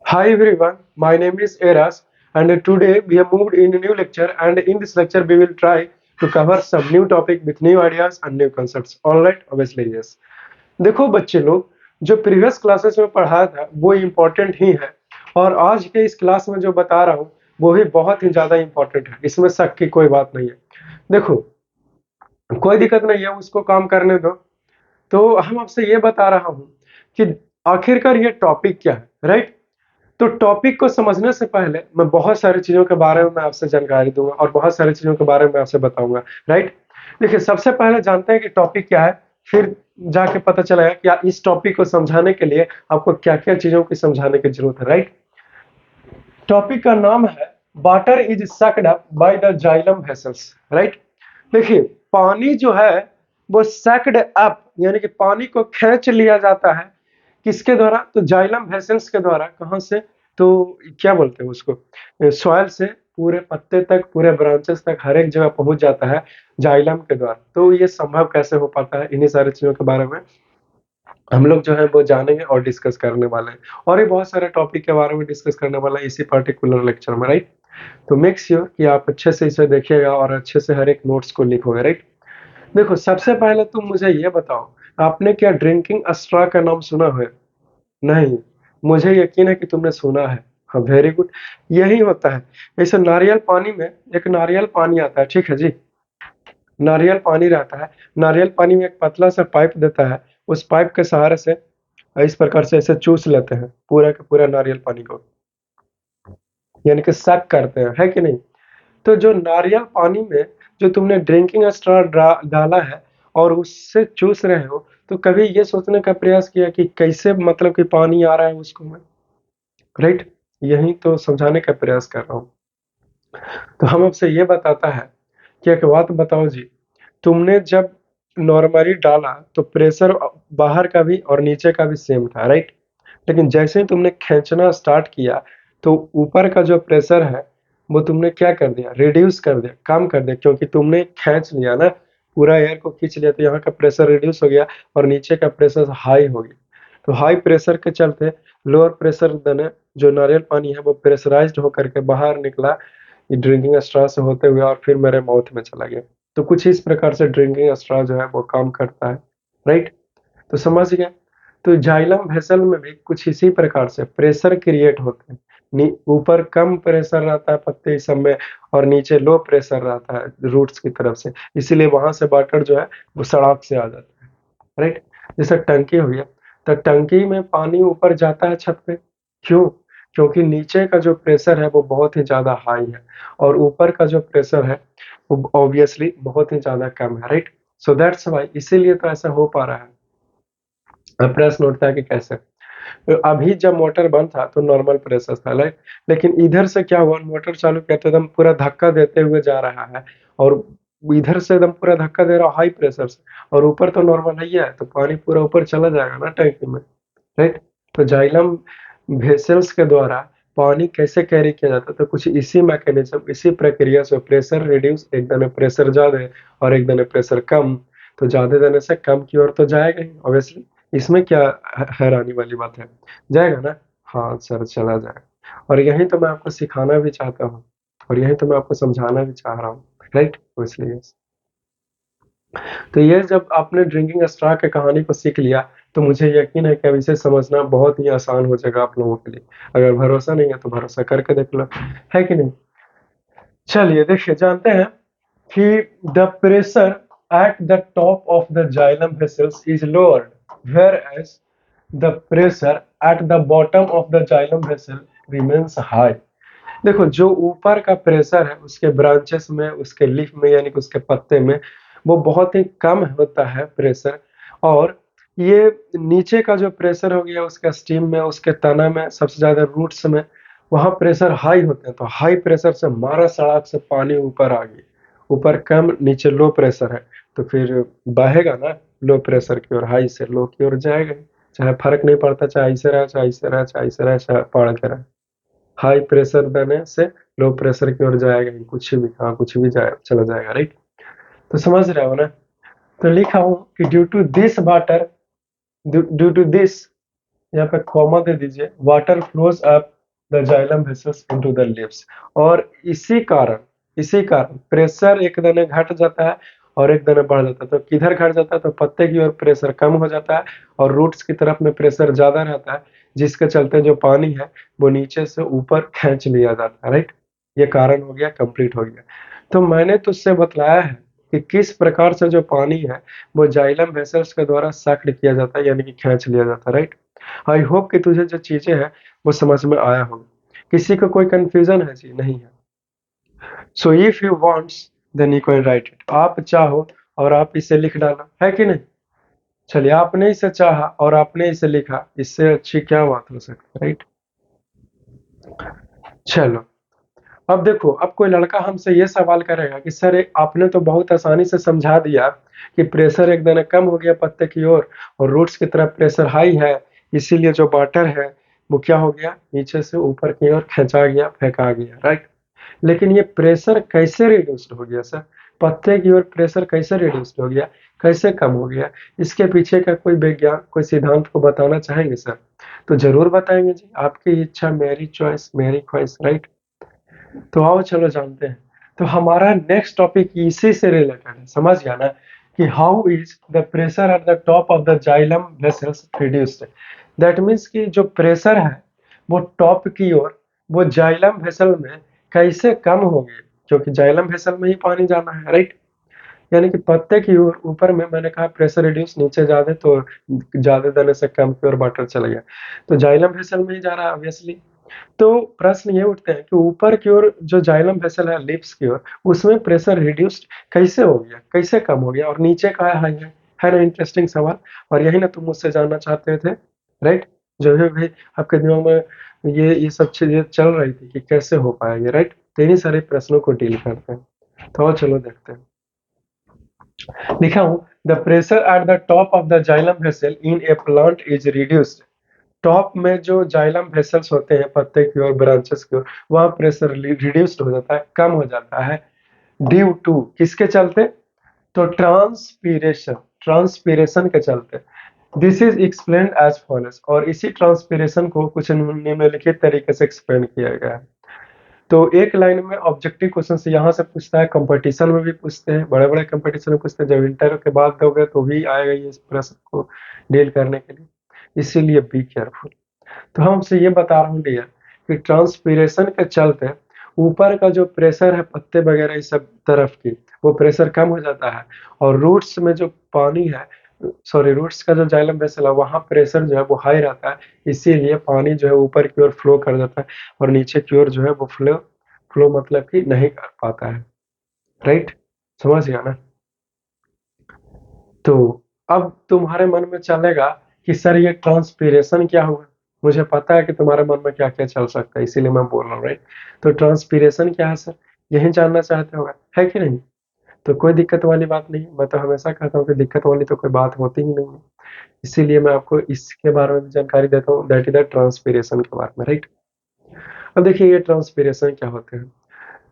Hi everyone, my name is Eras and today we have moved in a new lecture and in this lecture we will try to cover some new topic with new ideas and new concepts. Alright, obviously yes. देखो बच्चे लोग जो previous classes में पढ़ाया था वो important ही है और आज के इस क्लास में जो बता रहा हूँ वो भी बहुत ही ज़्यादा इम्पोर्टेंट है, इसमें शक की कोई बात नहीं है। देखो कोई दिक्कत नहीं है, उसको काम करने दो। तो हम आपसे ये बता रहा हूँ कि आखिरकार ये टॉपिक क्या है, राइट? तो टॉपिक को समझने से पहले मैं बहुत सारी चीज़ों के बारे में मैं आपसे जानकारी दूँगा और बहुत सारी चीज़ों के बारे में मैं आपसे बताऊँगा, राइट? देखिए, सबसे पहले जानते हैं कि टॉपिक क्या है, फिर जाके पता चलेगा कि इस टॉपिक को समझाने के लिए आपको क्या-क्या चीज़ों की समझाने की ज़रूरत है, राइट? टॉपिक का नाम है water is sucked up by the xylem vessels, right? देखिए, पानी जो है वो सक्ड अप यानी कि पानी को खींच लिया जाता है किसके द्वारा? तो जाइलम वेसल्स के द्वारा। कहाँ से? तो क्या बोलते हैं उसको, सॉइल से पूरे पत्ते तक, पूरे ब्रांचेस तक, हर एक जगह पहुंच जाता है जाइलम के द्वारा। तो ये संभव कैसे हो पाता है, इन्हीं सारी चीजों के बारे में हम लोग जो है वो जानेंगे और डिस्कस करने वाले हैं। और ये बहुत सारे टॉपिक के बारे में डिस्कस करने वाला है इसी पर्टिकुलर लेक्चर में, राइट? तो मेक श्योर कि आप अच्छे से इसे देखिएगा और अच्छे से हर एक नोट्स को लिखोगे, राइट? देखो, सबसे पहले तुम मुझे ये बताओ, आपने क्या ड्रिंकिंग स्ट्रॉ का नाम सुना है? नहीं, मुझे यकीन है कि तुमने सुना है। हाँ, वेरी गुड। यही होता है। जैसे नारियल पानी में एक नारियल पानी आता है, ठीक है जी? नारियल पानी रहता है, नारियल पानी में एक पतला सा पाइप देता है, उस पाइप के सहारे से इस प्रकार से ऐसे चूस लेते हैं पूरा का पूरा नारियल पानी को, यानी कि सक करते हैं, है कि नहीं? तो जो नारियल पानी में जो तुमने ड्रिंकिंग स्ट्रॉ डाला है और उससे चूस रहे हो, तो कभी ये सोचने का प्रयास किया कि कैसे, मतलब कि पानी आ रहा है उसको में, राइट? यही तो समझाने का प्रयास कर रहा हूँ। तो हम आपसे ये बताता है कि एक बात बताओ जी, तुमने जब नॉर्मली डाला तो प्रेशर बाहर का भी और नीचे का भी सेम था, राइट? लेकिन जैसे ही तुमने खींचना स्टार्ट किया तो ऊपर का जो प्रेशर है वो तुमने क्या कर दिया, रिड्यूस कर दिया, कम कर दिया, क्योंकि तुमने खींच लिया ना, पूरा एयर को खींच लिया, तो यहाँ का प्रेशर रिड्यूस हो गया और नीचे का प्रेशर हाई हो गया। तो हाई प्रेशर के चलते लोअर प्रेशर देने जो नारियल पानी है वो प्रेशराइज्ड होकर के बाहर निकला ड्रिंकिंग स्ट्रॉ से होते हुए और फिर मेरे माउथ में चला गया। तो कुछ इस प्रकार से ड्रिंकिंग स्ट्रॉ जो है वो काम करता है, राइट? तो समझ गए? तो जाइलम वेसल में भी कुछ इसी प्रकार से प्रेशर क्रिएट होते हैं। ऊपर कम प्रेशर रहता है पत्ते इस सब में और नीचे लो प्रेशर रहता है रूट्स की तरफ से, इसीलिए वहां से वाटर जो है वो सड़क से आ जाता है, राइट? जैसे टंकी हो गया, तो टंकी में पानी ऊपर जाता है छत पे, क्यों? क्योंकि नीचे का जो प्रेशर है वो बहुत ही ज्यादा हाई है और ऊपर का जो प्रेशर है वो ऑब्वियसली बहुत ही ज्यादा कम है, राइट? सो दैट्स वाई, इसीलिए तो ऐसा हो पा रहा है। अब प्रश्न उठता है कि कैसे? तो अभी जब मोटर बंद था तो नॉर्मल प्रेशर था, राइट? लेकिन इधर से क्या हुआ, मोटर चालू किया तो एकदम पूरा धक्का देते हुए जा रहा है और इधर से एकदम पूरा धक्का दे रहा हाई प्रेशर से, और ऊपर तो नॉर्मल ही है, तो पानी पूरा ऊपर चला जाएगा ना टैंकी में, राइट? तो जाइलम वेसल्स के द्वारा पानी कैसे कैरी किया जाता है, तो कुछ इसी मैकेनिज्म, इसी प्रक्रिया से प्रेशर रिड्यूस, एक दाने प्रेशर ज्यादा और एक दाने प्रेशर कम, तो ज्यादा देने से कम की ओर तो जाएगा ही ऑब्वियसली। इसमें क्या हैरानी वाली बात है? जाएगा ना? हाँ सर, चला जाएगा। और यही तो मैं आपको सिखाना भी चाहता हूँ और यही तो मैं आपको समझाना भी चाह रहा हूँ, राइट? तो इसलिए तो ये जब आपने ड्रिंकिंग स्ट्रॉ की कहानी को सीख लिया तो मुझे यकीन है कि अब इसे समझना बहुत ही आसान हो जाएगा आप लोगों के लिए। अगर भरोसा नहीं है तो भरोसा करके देख लो, है कि नहीं? चलिए देखिए, जानते हैं कि the pressure at the top of the xylem vessels is lowered, whereas the pressure at the bottom of the xylem vessel remains high। देखो, जो ऊपर का प्रेशर है उसके ब्रांचेस में, उसके लीफ में, यानी कि उसके पत्ते में, वो बहुत ही कम होता है प्रेशर, और ये नीचे का जो प्रेशर हो गया उसके स्टीम में, उसके तना में, सबसे ज्यादा रूट्स में, वहां प्रेशर हाई होते हैं। तो हाई प्रेशर से मारा सड़क से पानी ऊपर आ गई, ऊपर कम नीचे लो प्रेशर है, तो फिर बहेगा ना लो प्रेशर की ओर, हाई से लो की ओर जाएगा। चाहे फर्क नहीं पड़ता, चाहे ऐसे रहे, चाहे ऐसे रहे, चाहे ऐसे रहे, चाहे पड़ के रहे, हाई प्रेशर देने से लो प्रेशर की ओर जाएगा ही, कुछ भी, हाँ कुछ भी जाए चला जाएगा, राइट? तो समझ रहे हो ना? तो लिखा हूं कि due to this water, due to this, यहाँ पे कॉमा दे दीजिए, water flows up the xylem vessels into the lips. और इसी कारण प्रेशर एक दने घट जाता है और एक दने बढ़ जाता है। तो किधर घट जाता है? तो पत्ते की ओर प्रेशर कम हो जाता है और रूट्स की तरफ में प्रेशर ज्यादा रहता है, जिसके चलते जो पानी है वो नीचे से ऊपर खींच लिया जाता है। राइट, ये कारण हो गया, कंप्लीट हो गया। तो मैंने तुझसे बतलाया है कि किस प्रकार से जो पानी है वो जाइलम वेसल्स के द्वारा सक्ड किया जाता है, यानी कि खींच लिया जाता है। राइट, आई होप कि तुझे जो चीजें हैं वो समझ में आया होगा। किसी को कोई कंफ्यूजन है जी? नहीं है। So if you wants then you can write it. आप चाहो और आप इसे लिख डालो, है कि नहीं? चलिए, आपने इसे चाहा और आपने इसे लिखा, इससे अच्छी क्या बात हो सकती है? राइट, चलो। अब देखो, अब कोई लड़का हमसे ये सवाल करेगा कि सर आपने तो बहुत आसानी से समझा दिया कि प्रेशर एक दने कम हो गया पत्ते की ओर और रूट्स की तरफ प्रेशर हाई है, इसीलिए जो वाटर है वो क्या हो गया, नीचे से ऊपर की ओर खींचा गया, फेंका गया। राइट, लेकिन ये प्रेशर कैसे रिड्यूस्ड हो गया सर? पत्ते की ओर प्रेशर कैसे रिड्यूस्ड हो गया, कैसे कम हो गया? इसके पीछे का कोई विज्ञान, कोई सिद्धांत को बताना चाहेंगे सर? तो जरूर बताएंगे जी, आपकी इच्छा मेरी चॉइस मेरी ख्वाहिश। राइट, तो आओ चलो जानते हैं। तो हमारा नेक्स्ट टॉपिक इसी से रिलेटेड है, समझ गया ना, कि how is the pressure at the top of the xylem vessels reduced. That means कि जो प्रेशर है वो टॉप की ओर, वो जाइलम वेसल में कैसे कम हो गए, क्योंकि जाइलम वेसल में ही पानी जाना है। राइट, यानी कि पत्ते की ओर ऊपर में मैंने कहा प्रेशर रिड्यूस, नीचे ज्यादा तो ज्यादा देने से कम की ओर वाटर चला गया, तो जाइलम वेसल में ही जा रहा है ऑब्वियसली। तो प्रश्न ये उठते हैं कि ऊपर की ओर जो जाइलम वेसल है, लिप्स की ओर, उसमें प्रेशर रिड्यूस्ड कैसे हो गया, कैसे कम हो गया, और नीचे का है ना इंटरेस्टिंग सवाल। और यही ना तुम मुझसे जानना चाहते थे। राइट, जो भी आपके दिमाग में ये सब चीजें चल रही थी कि कैसे हो पाएगा। राइट, तो इन्हीं सारे प्रश्नों को डील करते हैं। तो चलो देखते हैं। लिखा हूं, the pressure at the top of the xylem vessel in A plant is reduced. Top में जो जाइलम वेसल्स होते हैं पत्ते की ओर, ब्रांचेस की ओर, वहां प्रेशर रिड्यूस्ड हो जाता है, कम हो जाता है, ड्यू टू किसके चलते? तो ट्रांसपीरेशन, ट्रांसपीरेशन के चलते। This is explained as follows. और इसी ट्रांसपीरेशन को कुछ निम्नलिखित तरीके से एक्सप्लेन किया गया है। तो एक लाइन में ऑब्जेक्टिव क्वेश्चन से यहाँ से पूछता है, कंपटीशन में भी पूछते हैं, बड़े बड़े कंपटीशन में पूछते हैं, जब इंटरव्यू के बाद दोगे तो भी आएगा ये प्रश्न को डील करने के लिए, इसीलिए बी केयरफुल। तो हम आपसे ये बता रहा हूँ डियर कि ट्रांसपीरेशन के चलते ऊपर का जो प्रेशर है पत्ते वगैरह इस सब तरफ की, वो प्रेशर कम हो जाता है, और रूट्स में जो पानी है, सॉरी रूट्स का जो जाइलम वेसल है वहां प्रेशर जो है वो हाई रहता है, इसीलिए पानी जो है ऊपर की ओर फ्लो कर जाता है और नीचे की ओर जो है वो फ्लो फ्लो मतलब कि नहीं कर पाता है। राइट, समझ गया ना? तो अब तुम्हारे मन में चलेगा कि सर ये ट्रांसपीरेशन क्या हुआ। मुझे पता है कि तुम्हारे मन में क्या क्या चल सकता है, इसीलिए मैं बोल रहा हूँ। राइट, तो ट्रांसपीरेशन क्या है सर, यही जानना चाहते हो, है कि नहीं? तो कोई दिक्कत वाली बात नहीं, मैं तो हमेशा कहता हूँ कि दिक्कत वाली तो कोई बात होती ही नहीं है, इसीलिए मैं आपको इसके बारे में भी जानकारी देता हूँ, दैट इज द ट्रांसपीरेशन के बारे में। राइट, अब देखिए ये ट्रांसपीरेशन क्या होते हैं।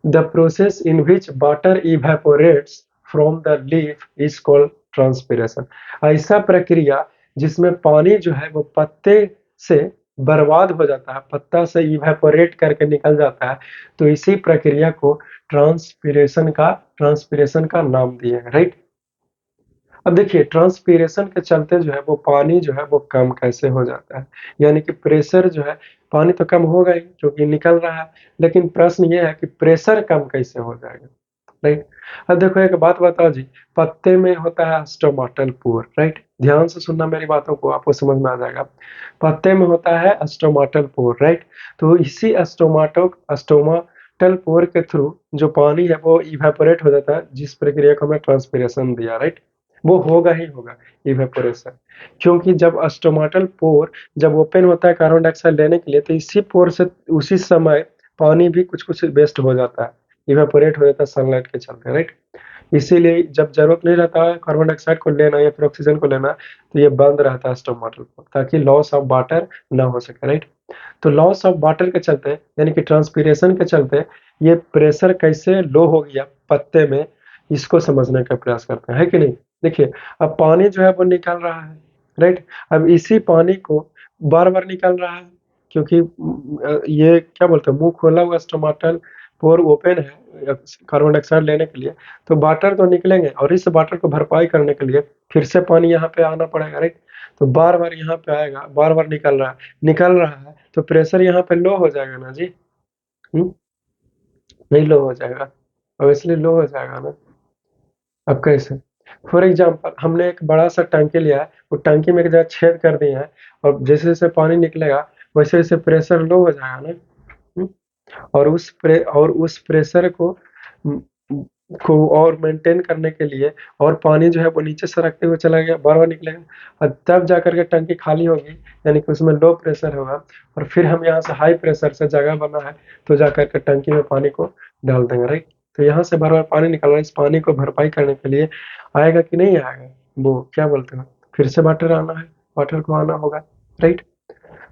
The process in which water evaporates from the leaf is called transpiration. ऐसा प्रक्रिया जिसमें पानी जो है वो पत्ते से बर्बाद हो जाता है, पत्ता से इवेपोरेट करके निकल जाता है, तो इसी प्रक्रिया को ट्रांसपीरेशन का नाम दिया है। राइट, अब देखिए ट्रांसपीरेशन के चलते जो है वो पानी जो है वो कम कैसे हो जाता है, यानी कि प्रेशर जो है, पानी तो कम होगा ही क्योंकि निकल रहा है, लेकिन प्रश्न ये है कि प्रेशर कम कैसे हो जाएगा। राइट, अब देखो एक बात बताओ जी, पत्ते में होता है स्टोमाटल पोर। राइट, ध्यान से सुनना मेरी बातों को, आपको समझ में आ जाएगा। पत्ते में होता है स्टोमाटल पोर। राइट, तो इसी स्टोमाटल पोर के थ्रू जो पानी है वो इवेपोरेट हो जाता है, जिस प्रक्रिया को हमें ट्रांसपीरेशन दिया। राइट, वो होगा ही होगा इवेपोरेशन, क्योंकि जब स्टोमाटल पोर जब ओपन होता है कार्बन डाइऑक्साइड लेने के लिए, तो इसी पोर से उसी समय पानी भी कुछ कुछ वेस्ट हो जाता है, इवेपोरेट हो जाता है सनलाइट के चलते। राइट, इसीलिए जब जरूरत नहीं रहता है कार्बन डाइऑक्साइड को लेना या फिर ऑक्सीजन को लेना, तो ये बंद रहता है स्टोमाटल पोर, ताकि लॉस ऑफ वाटर ना हो सके। राइट, तो लॉस ऑफ वाटर के चलते यानी कि ट्रांसपीरेशन के चलते ये प्रेशर कैसे लो हो गया पत्ते में, इसको समझने का प्रयास करते हैं, है कि नहीं? देखिए, अब पानी जो है वो निकल रहा है। राइट, अब इसी पानी को बार बार निकल रहा है, क्योंकि ये क्या बोलते हैं, मुंह खोला हुआ स्टोमाटल पोर ओपन है कार्बन डाइऑक्साइड लेने के लिए, तो वाटर तो निकलेंगे और इस वाटर को भरपाई करने के लिए फिर से पानी यहाँ पे आना पड़ेगा, राइट। तो बार बार यहाँ पे आएगा, बार बार निकल रहा है, तो प्रेशर यहाँ पे लो हो जाएगा ना जी। नहीं लो हो जाएगा, ऑब्वियसली लो हो जाएगा ना। अब कैसे? फॉर एग्जाम्पल हमने एक बड़ा सा टंकी लिया है, वो टंकी में एक जगह छेद कर दिए हैं, और जैसे जैसे पानी निकलेगा वैसे वैसे प्रेशर लो हो जाएगा ना। हम्म? और उस प्रेशर को और मेंटेन करने के लिए, और पानी जो है वो नीचे सरकते हुए चला गया, बार बार निकलेगा, और तब जाकर के टंकी खाली होगी, यानी कि उसमें लो प्रेशर होगा, और फिर हम यहाँ से हाई प्रेशर से जगह बना है तो जाकर के टंकी में पानी को डाल देंगे, राइट। तो यहाँ से बार बार पानी निकल रहा है, इस पानी को भरपाई करने के लिए आएगा कि नहीं आएगा, वो क्या बोलते हैं, फिर से वाटर आना है, वाटर को आना होगा, राइट।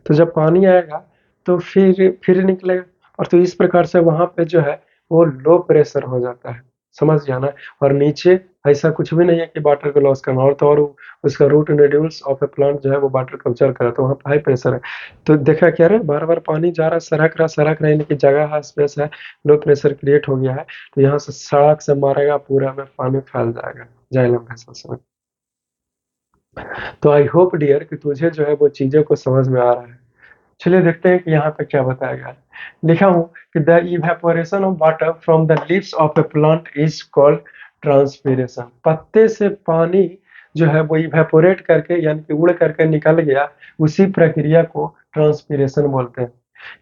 तो जब पानी आएगा तो फिर निकलेगा, और तो इस प्रकार से वहां पे जो है वो लो प्रेशर हो जाता है, समझ जाना। और नीचे ऐसा कुछ भी नहीं है कि वाटर को लॉस करना, और तो और उसका root nodules of a plant जो है वो वाटर कब्जा कर रहा है, तो वहाँ पे हाई प्रेशर है। तो देखा क्या रहे, बार बार पानी जा रहा है, सरक रहा है, लेकिन जगह है, स्पेस है, लो प्रेशर क्रिएट हो गया है, तो यहाँ से सड़क से मारेगा, पूरा में पानी फैल जाएगा जाइलम वेसल्स में। तो आई होप डियर कि तुझे जो है वो चीजों को समझ में आ रहा है। चलिए देखते हैं कि यहाँ पे क्या बताया गया है। लिखा हूं कि the evaporation of water from the leaves of a plant is called transpiration. पत्ते से पानी जो है वो इवेपोरेट करके यानी कि उड़ करके निकल गया, उसी प्रक्रिया को ट्रांसपीरेशन बोलते हैं।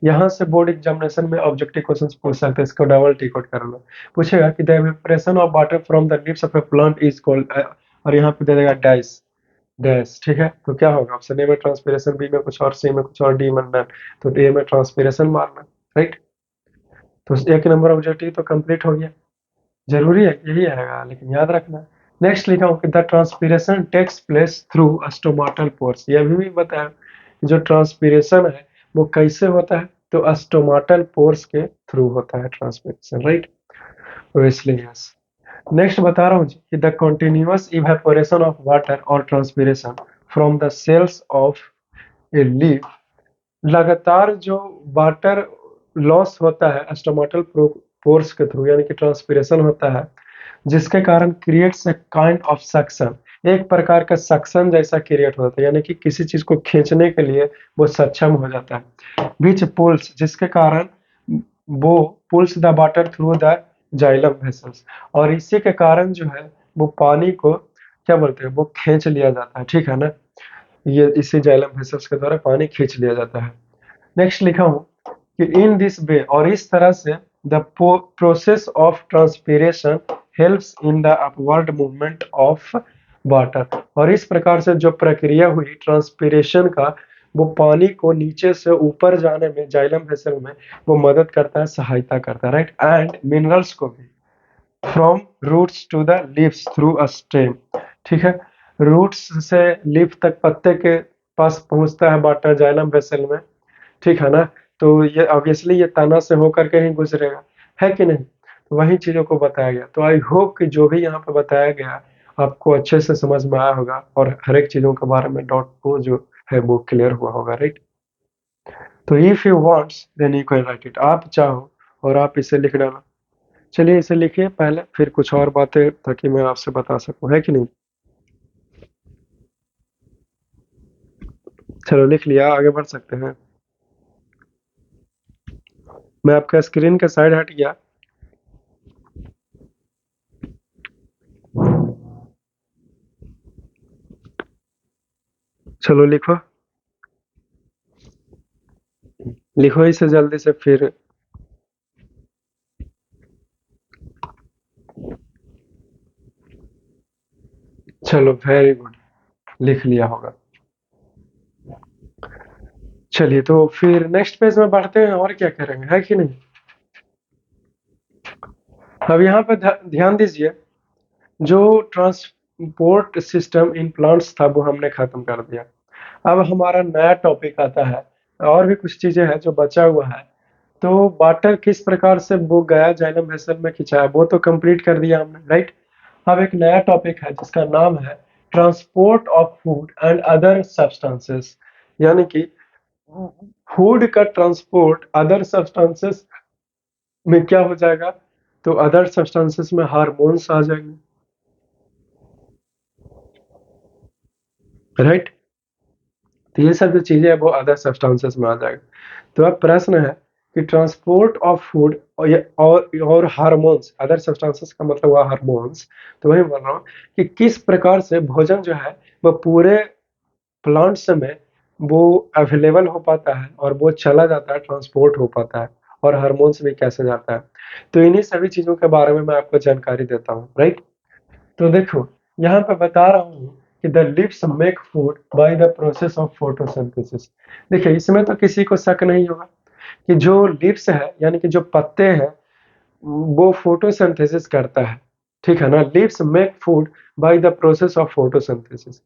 यहाँ से बोर्ड एग्जामिनेशन में ऑब्जेक्टिव क्वेश्चन पूछ सकते हैं, इसको डबल टिक आउट करना। पूछेगा कि the evaporation of water from the leaves of a plant is called, और यहाँ पे दे देगा डाइस डैश, ठीक है। तो क्या होगा, ऑप्शन ए में ट्रांसपीरेशन, बी में कुछ और, सी में कुछ और, डी में नन। तो ए में ट्रांसपीरेशन मारना, राइट। तो एक नंबर ऑब्जेक्टिव तो कंप्लीट हो गया। जरूरी है यही आएगा, लेकिन याद रखना। नेक्स्ट लिखा हूँ कि the transpiration takes place through stomatal pores. ये अभी भी बताया कि जो ट्रांसपीरेशन है वो कैसे होता है, तो स्टोमाटल पोर्स के थ्रू होता है ट्रांसपीरेशन, राइट। तो इसलिए यस। नेक्स्ट बता रहा हूँ जी कि the continuous evaporation of water और transpiration from the cells of a leaf. लगातार जो वाटर लॉस होता है स्टोमाटल पोर्स के थ्रू, यानी कि ट्रांसपीरेशन होता है, जिसके कारण creates a kind of suction, एक प्रकार का सक्शन जैसा क्रिएट होता है, यानी कि किसी चीज को खींचने के लिए वो सक्षम हो जाता है। विच पुल्स, जिसके कारण वो pulls the water through the xylem vessels, और इसी के कारण जो है वो पानी को क्या बोलते हैं, वो खींच लिया जाता है, ठीक है ना। ये इसी जाइलम वेसल्स के द्वारा पानी खींच लिया जाता है। नेक्स्ट लिखा हूं कि इन दिस वे, और इस तरह से the process of transpiration helps in the upward movement of water, और इस प्रकार से जो प्रक्रिया हुई ट्रांसपीरेशन का, वो पानी को नीचे से ऊपर जाने में जाइलम वेसल में वो मदद करता है, सहायता करता है, राइट। एंड मिनरल्स को भी from roots to the leaves through a stem, ठीक है। रूट्स से लीफ तक, पत्ते के पास पहुंचता है वाटर जाइलम वेसल में, ठीक है ना। तो ये ऑब्वियसली ये तना से होकर के ही गुजरेगा, है कि नहीं। तो वही चीजों को बताया गया। तो आई होप कि जो भी यहाँ पे बताया गया आपको अच्छे से समझ में आया होगा, और हर एक चीजों के बारे में डाउट को जो है वो क्लियर हुआ होगा, राइट। तो if you wants then you can write it, आप चाहो और आप इसे लिख डालो। चलिए इसे लिखिए पहले, फिर कुछ और बातें ताकि मैं आपसे बता सकूं, है कि नहीं। चलो लिख लिया, आगे बढ़ सकते हैं। मैं आपका स्क्रीन के साइड हट गया। चलो लिखो, लिखो इसे जल्दी से फिर। चलो वेरी गुड, लिख लिया होगा। चलिए तो फिर नेक्स्ट पेज में बढ़ते हैं, और क्या करेंगे, है कि नहीं। अब यहाँ पे ध्यान दीजिए, जो ट्रांसपोर्ट सिस्टम इन प्लांट्स था वो हमने खत्म कर दिया। अब हमारा नया टॉपिक आता है, और भी कुछ चीजें हैं जो बचा हुआ है। तो वाटर किस प्रकार से वो गया जाइलम वेसल में खिंचाया, वो तो कंप्लीट कर दिया हमने, राइट। अब एक नया टॉपिक है जिसका नाम है transport of food and other substances, यानी कि फूड का ट्रांसपोर्ट अदर सब्सटेंसेस में क्या हो जाएगा, तो अदर सब्सटेंसेस में हार्मोन्स आ जाएंगे, राइट। तो ये सब जो चीजें है वो अदर सब्सटेंसेस में आ जाएगा। तो अब प्रश्न है कि ट्रांसपोर्ट ऑफ फूड और हार्मोन्स, अदर सब्सटेंसेस का मतलब हुआ हार्मोन्स। तो वही बोल रहा हूँ कि किस प्रकार से भोजन जो है वो पूरे प्लांट्स में वो अवेलेबल हो पाता है और वो चला जाता है, ट्रांसपोर्ट हो पाता है, और हार्मोन्स भी कैसे जाता है। तो इन्हीं सभी चीजों के बारे में मैं आपको जानकारी देता हूँ, राइट। तो देखो, यहाँ पे बता रहा हूँ कि the leaves make food by the process of photosynthesis. देखिए, इसमें तो किसी को शक नहीं होगा कि जो लिव्स है यानी कि जो पत्ते हैं वो फोटोसिंथेसिस करता है, ठीक है ना। Leaves make food by the process of photosynthesis.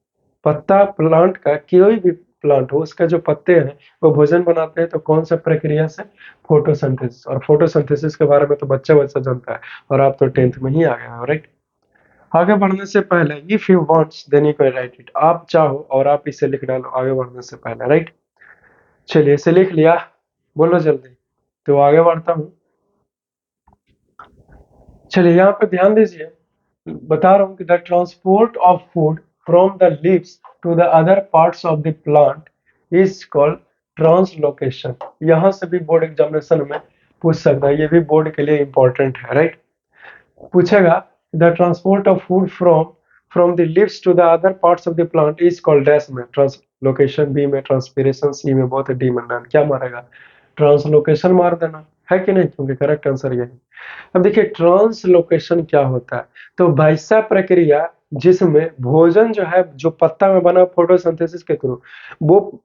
पत्ता प्लांट का, कोई भी प्लांट हो, उसका जो पत्ते हैं वो भोजन बनाते हैं, तो कौन सा प्रक्रिया से, फोटोसिंथेसिस। और फोटोसिंथेसिस के बारे में तो बच्चा बच्चा जानता है, और आप तो 10th में ही आ गए हो, राइट। आगे बढ़ने से पहले, if you wants then you can write it. आप चाहो और आप इसे लिख डालो आगे बढ़ने से पहले, राइट। चलिए, इसे लिख लिया, बोलो जल्दी। तो आगे बढ़ता हूँ। चलिए, यहाँ पे ध्यान दीजिए, बता रहा हूँ कि the transport of food from the leaves to the other parts of the plant is called translocation. यहाँ से भी बोर्ड एग्जामिनेशन में पूछ सकता है, ये भी बोर्ड के लिए इंपॉर्टेंट है, राइट। पूछेगा the transport of food from the leaves to the other parts of the plant is called dash में ट्रांसलोकेशन, बी में ट्रांसपिरेशन, सी में बहुत, डी में नन। क्या मारेगा, ट्रांसलोकेशन मार देना है कि नहीं, क्योंकि करेक्ट आंसर यही। अब देखिए, ट्रांसलोकेशन क्या होता है, तो वैसा प्रक्रिया जिसमें भोजन जो है, जो पत्ता में बना फोटोसिंथेसिस के थ्रू, वो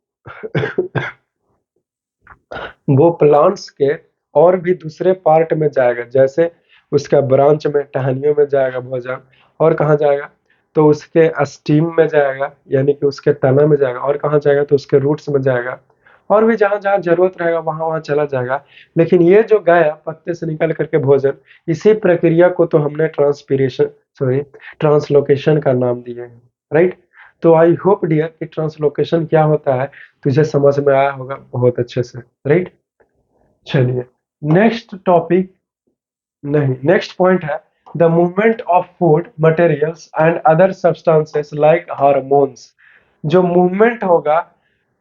वो प्लांट्स के और भी दूसरे पार्ट में जाएगा, जैसे उसका ब्रांच में, टहनियों में जाएगा भोजन, और कहाँ जाएगा, तो उसके स्टीम में जाएगा, यानी कि उसके तना में जाएगा, और कहाँ जाएगा, तो उसके रूट्स में जाएगा, और भी जहां जहां जरूरत रहेगा वहां वहां चला जाएगा। लेकिन ये जो गया पत्ते से निकल करके भोजन, इसी प्रक्रिया को तो हमने ट्रांसपीरेशन, सॉरी, ट्रांसलोकेशन का नाम दिए हैं, राइट। तो आई होप डियर कि ट्रांसलोकेशन क्या होता है तुझे समझ में आया होगा बहुत अच्छे से, राइट। चलिए, नेक्स्ट टॉपिक, नहीं, नेक्स्ट पॉइंट है the movement of food materials and other substances like hormones. जो मूवमेंट होगा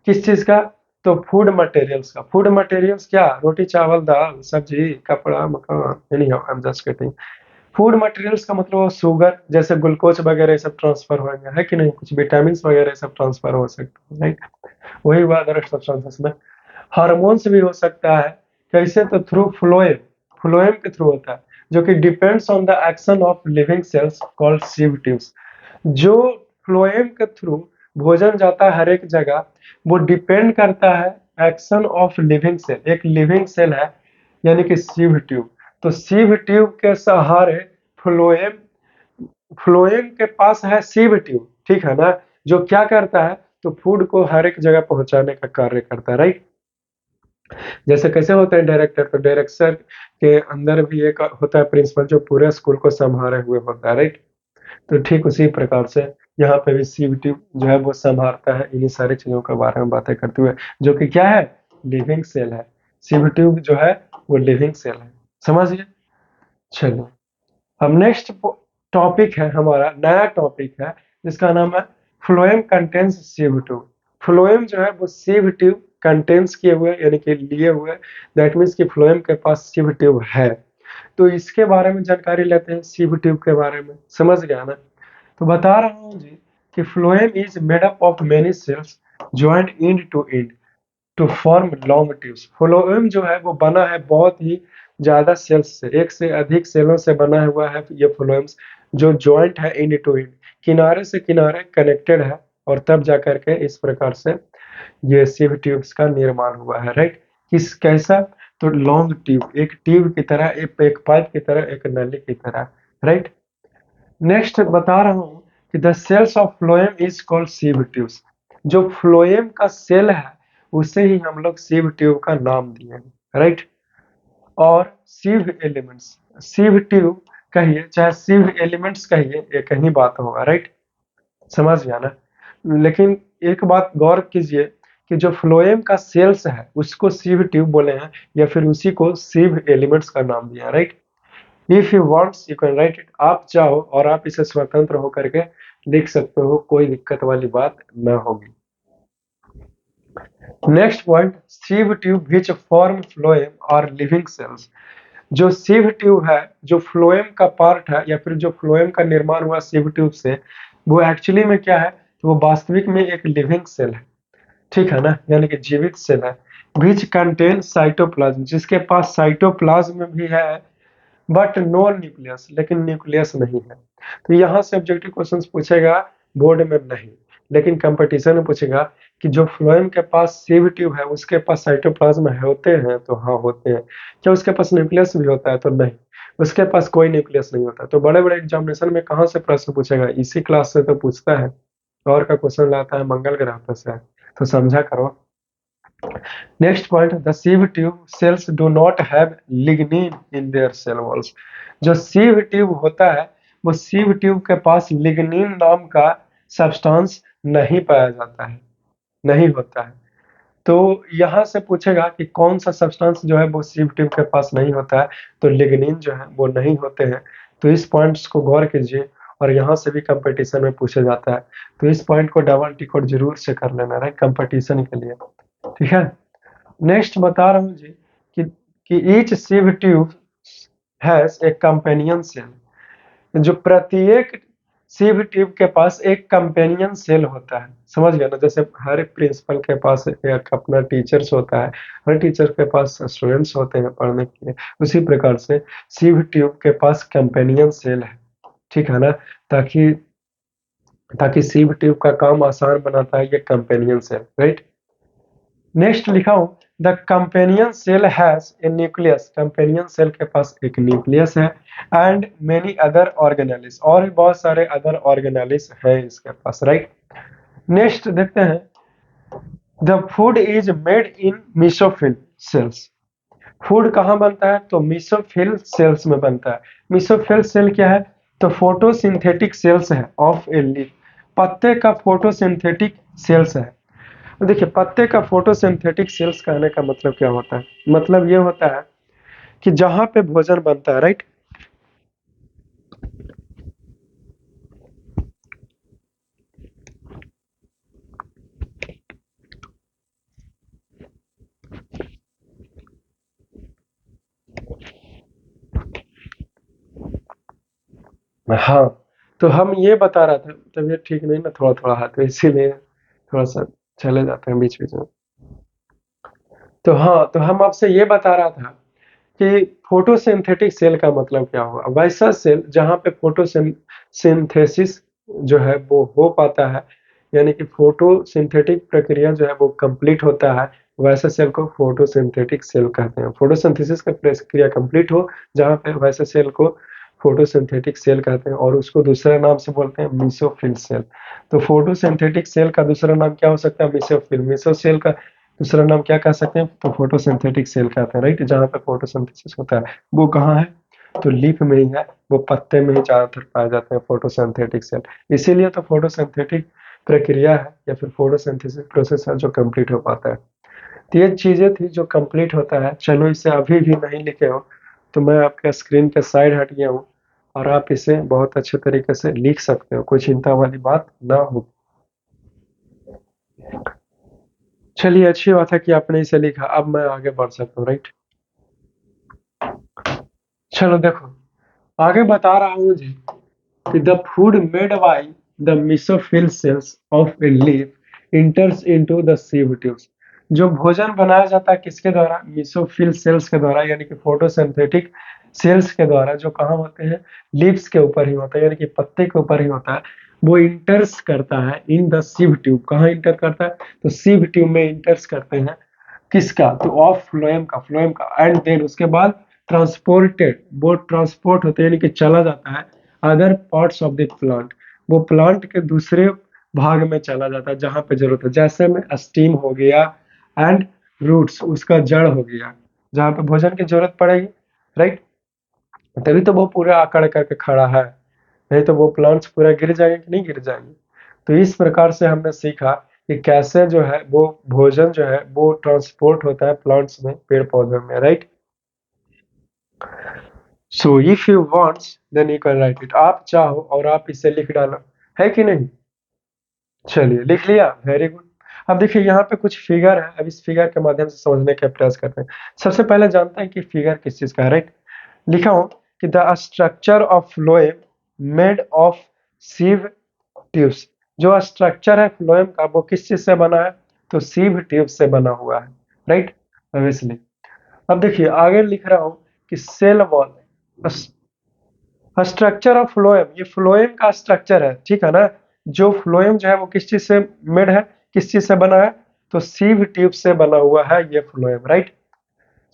किस चीज का, तो फूड मटेरियल्स का। फूड मटेरियल्स क्या, रोटी चावल दाल सब्जी कपड़ा मकान, any how I am just kidding. Food materials का मतलब शुगर, जैसे ग्लूकोज वगैरह ये सब ट्रांसफर होंगे, है कि नहीं, कुछ विटामिन वगैरह सब ट्रांसफर हो सकते हैं, राइट। वही हुआ अदर सब्सटेंसेस में। हार्मोन्स भी हो सकता है, कैसे, तो थ्रू फ्लोएम, फ्लोएम के थ्रू होता है, जो कि depends on the action of living cells called sieve tubes. जो फ्लोएम के थ्रू भोजन जाता है हर एक जगह, वो डिपेंड करता है एक्शन ऑफ लिविंग सेल। एक लिविंग सेल है यानी कि सीव ट्यूब, तो सीव ट्यूब के सहारे फ्लोएम, फ्लोएम के पास है सीव ट्यूब, ठीक है ना, जो क्या करता है, तो फूड को हर एक जगह पहुंचाने का कार्य करता है, राइट। जैसे कैसे होता है डायरेक्टर, तो डायरेक्टर के अंदर भी एक होता है प्रिंसिपल, जो पूरे स्कूल को संभाले हुए होता है, राइट। तो ठीक उसी प्रकार से यहाँ पे भी सीबीटी जो है वो संभालता है इन्हीं सारी चीजों के बारे में बातें करते हुए, जो कि क्या है, लिविंग सेल है। सीबीटी जो है वो लिविंग सेल है, समझिए। चलो, अब नेक्स्ट टॉपिक है, हमारा नया टॉपिक है, जिसका नाम है phloem contains sieve tube. Phloem जो है वो सीव ट्यूब कंटेन्स किए हुए, यानी कि लिए हुए, दैट मीन्स कि फ्लोएम के पास सीव ट्यूब है। तो इसके बारे में जानकारी लेते हैं, सीव ट्यूब के बारे में, समझ गया ना। तो बता रहा हूँ जी कि phloem is made up of many cells joint end to end to form long tubes. Phloem जो है वो बना है बहुत ही ज्यादा सेल्स से, एक से अधिक सेलों से बना हुआ है ये फ्लोएम्स, जो जॉइंट है एंड टू एंड, किनारे से किनारे कनेक्टेड है, और तब जाकर के इस प्रकार से ये सिव ट्यूब्स का निर्माण हुआ है, राइट। किस कैसा, तो लॉन्ग ट्यूब, एक ट्यूब की तरह, एक पाइप की तरह, एक नली की तरह, राइट। नेक्स्ट बता रहा हूँ कि the cells of phloem is called sieve tubes. जो फ्लोएम का सेल है उसे ही हम लोग सिव ट्यूब का नाम दिए हैं, राइट। और सिव एलिमेंट्स, सिव ट्यूब कहिए चाहे सिव एलिमेंट्स कहिए, एक ही बात होगा, राइट। समझ गया ना। लेकिन एक बात गौर कीजिए कि जो फ्लोएम का सेल्स है उसको सिव ट्यूब बोले हैं, या फिर उसी को सिव एलिमेंट्स का नाम दिया, right. If you wants you can write it, आप चाहो और आप इसे स्वतंत्र होकर के लिख सकते हो, कोई दिक्कत वाली बात न होगी। Next point, sieve tube which form phloem और लिविंग सेल्स। जो सिव ट्यूब है, जो फ्लोएम का पार्ट है, या फिर जो फ्लोएम का निर्माण हुआ सिव ट्यूब से, वो एक्चुअली में क्या है, तो वो वास्तविक में एक लिविंग सेल है, ठीक है ना, यानी कि जीवित सेल है। विच कंटेन साइटोप्लाज्म, जिसके पास साइटोप्लाज्म भी है बट नो न्यूक्लियस, लेकिन न्यूक्लियस नहीं है। तो यहाँ से ऑब्जेक्टिव क्वेश्चन पूछेगा, बोर्ड में नहीं, लेकिन कंपटीशन में पूछेगा कि जो फ्लोएम के पास सिव ट्यूब है उसके पास साइटोप्लाज्म होते हैं, तो हाँ होते हैं। क्या उसके पास न्यूक्लियस भी होता है, तो नहीं, उसके पास कोई न्यूक्लियस नहीं होता। तो बड़े बड़े एग्जामिनेशन में कहाँ से प्रश्न पूछेगा, इसी क्लास से तो पूछता है, और का क्वेश्चन लाता है मंगल ग्रह पर से, तो समझा करो। Next point, the sieve tube cells do not have lignin in their cell walls. जो सिव ट्यूब होता है, वो सिव ट्यूब के पास लिग्निन नाम का सब्सटेंस नहीं पाया जाता है, नहीं होता है। तो यहाँ से पूछेगा कि कौन सा सब्सटेंस जो है वो सिव ट्यूब के पास नहीं होता है, तो लिग्निन जो है वो नहीं होते हैं। तो इस पॉइंट्स को गौर कीजिए, और यहाँ से भी कंपटीशन में पूछा जाता है, तो इस पॉइंट को डबल टिक जरूर से कर लेना है कंपटीशन के लिए, ठीक है। नेक्स्ट बता रहा हूँ जी कि each sieve tube has a companion cell. जो प्रत्येक सिव ट्यूब के पास एक कंपेनियन सेल होता है, समझ गया ना, जैसे हर प्रिंसिपल के पास एक अपना टीचर्स होता है, हर टीचर के पास स्टूडेंट्स होते हैं पढ़ने के लिए, उसी प्रकार से सिव ट्यूब के पास कंपेनियन सेल है, ठीक है ना। ताकि ताकि सिव ट्यूब का काम आसान बनाता है ये कंपेनियन सेल, राइट। नेक्स्ट लिखा हूं, the companion cell has a nucleus. Companion cell के पास एक न्यूक्लियस है, एंड मेनी अदर ऑर्गेनेलिस, और भी बहुत सारे अदर ऑर्गेनेलिस है इसके पास, राइट। नेक्स्ट देखते हैं, the food is made in mesophyll cells. फूड कहाँ बनता है, तो मीसोफिल सेल्स में बनता है। मीसोफिल सेल क्या है, तो फोटोसिंथेटिक सेल्स है ऑफ ए लीफ। पत्ते का फोटोसिंथेटिक सेल्स है। तो देखिए, पत्ते का फोटोसिंथेटिक सेल्स कहने का मतलब क्या होता है, मतलब ये होता है कि जहां पे भोजन बनता है, राइट। हाँ, तो हम ये बता रहा था, तबीयत ठीक नहीं ना, थोड़ा थोड़ा हाथ में, इसीलिए थोड़ा सा चले जाते हैं बीच बीच में। तो हाँ, तो हम आपसे ये बता रहा था कि फोटोसिंथेटिक सेल का मतलब क्या हुआ। वैसा सेल जहाँ पे फोटोसिंथेसिस जो है वो हो पाता है, यानी कि फोटोसिंथेटिक प्रक्रिया जो है वो कंप्लीट होता है, वैसे सेल को फोटोसिंथेटिक सेल कहते हैं। फोटोसिंथेसिस का प्रक्रिया कंप्लीट हो जहाँ पे, वैसे सेल को फोटोसिंथेटिक सेल कहते हैं, और उसको दूसरे नाम से बोलते हैं मीसोफिल सेल। तो फोटोसिंथेटिक सेल का दूसरा नाम क्या हो सकता है, मीसोफिल। मीसो सेल का दूसरा नाम क्या कह सकते हैं, तो फोटोसिंथेटिक सेल कहते हैं, राइट। जहाँ पे फोटोसिंथेसिस होता है वो कहाँ है, तो लीफ में ही है, वो पत्ते में ही ज्यादातर पाए जाते हैं फोटोसिंथेटिक सेल। इसीलिए तो फोटोसिंथेटिक प्रक्रिया है, या फिर फोटोसिंथेसिस प्रोसेस है जो कंप्लीट हो पाता है। तो ये चीजें थी जो कंप्लीट होता है। चलो, इसे अभी भी नहीं लिखे हो तो मैं आपके स्क्रीन के साइड हट गया हूँ, और आप इसे बहुत अच्छे तरीके से लिख सकते हो, कोई चिंता वाली बात ना हो। चलिए, अच्छी बात है कि आपने इसे लिखा, अब मैं आगे बढ़ सकता हूँ, राइट। चलो देखो, आगे बता रहा हूँ जी कि the food made by the mesophyll cells of a leaf इंटर्स into the sieve tubes. जो भोजन बनाया जाता है किसके द्वारा, मेसोफिल सेल्स के द्वारा, यानी कि फोटोसिंथेटिक सेल्स के द्वारा, जो कहाँ होते हैं, लीव्स के ऊपर ही होता है, यानी कि पत्ते के ऊपर ही होता है। वो इंटर्स करता है इन द सीव ट्यूब। कहाँ इंटर करता है, तो सीव ट्यूब में इंटर्स करते हैं, किसका, तो ऑफ फ्लोएम का एंड देन उसके बाद ट्रांसपोर्टेड, वो ट्रांसपोर्ट होते हैं, यानी कि चला जाता है other parts of the plant. वो प्लांट के दूसरे भाग में चला जाता है जहां पे जरूरत है, जैसे में स्टीम हो गया, एंड रूट्स, उसका जड़ हो गया, जहां पे भोजन की जरूरत पड़ेगी, राइट। तभी तो वो पूरा आकड़ करके खड़ा है, नहीं तो वो प्लांट्स पूरा गिर जाएंगे कि नहीं गिर जाएंगे। तो इस प्रकार से हमने सीखा कि कैसे जो है वो भोजन जो है वो ट्रांसपोर्ट होता है प्लांट्स में, पेड़ पौधों में, right. So if you wants then you can write it, आप चाहो और आप इसे लिख डालो, है कि नहीं। चलिए लिख लिया, वेरी गुड। अब देखिए यहाँ पे कुछ फिगर है, अब इस फिगर के माध्यम से समझने का प्रयास करते हैं। सबसे पहले जानते हैं कि फिगर किस चीज का है, राइट। लिखा हूं कि the structure of phloem made of sieve tubes. जो स्ट्रक्चर है फ्लोएम का वो किस चीज से बना है, तो सीव ट्यूब से बना हुआ है, राइट, ऑब्वियसली। अब देखिए आगे लिख रहा हूं कि cell wall, structure of phloem, ये फ्लोएम का स्ट्रक्चर है, ठीक है ना। जो फ्लोएम जो है वो किस चीज से मेड है, किस चीज से बना है, तो सीव ट्यूब से बना हुआ है ये फ्लोएम, राइट।